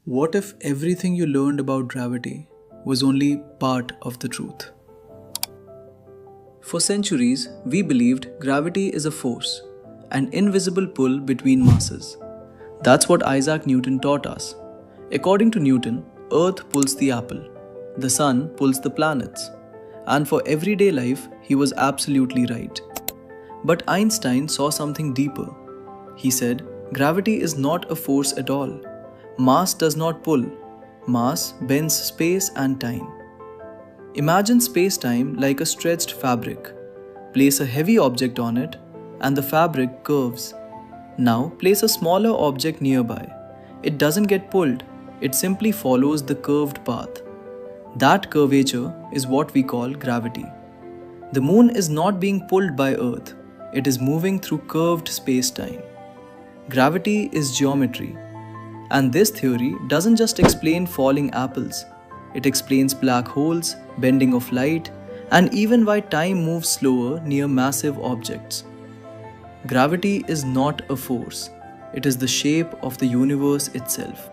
What if everything you learned about gravity was only part of the truth? For centuries, we believed gravity is a force, an invisible pull between masses. That's what Isaac Newton taught us. According to Newton, Earth pulls the apple, the sun pulls the planets, and for everyday life, he was absolutely right. But Einstein saw something deeper. He said, gravity is not a force at all. Mass does not pull. Mass bends space and time. Imagine space-time like a stretched fabric. Place a heavy object on it, and the fabric curves. Now place a smaller object nearby. It doesn't get pulled, it simply follows the curved path. That curvature is what we call gravity. The moon is not being pulled by Earth, it is moving through curved space-time. Gravity is geometry. And this theory doesn't just explain falling apples, it explains black holes, bending of light, and even why time moves slower near massive objects. Gravity is not a force, it is the shape of the universe itself.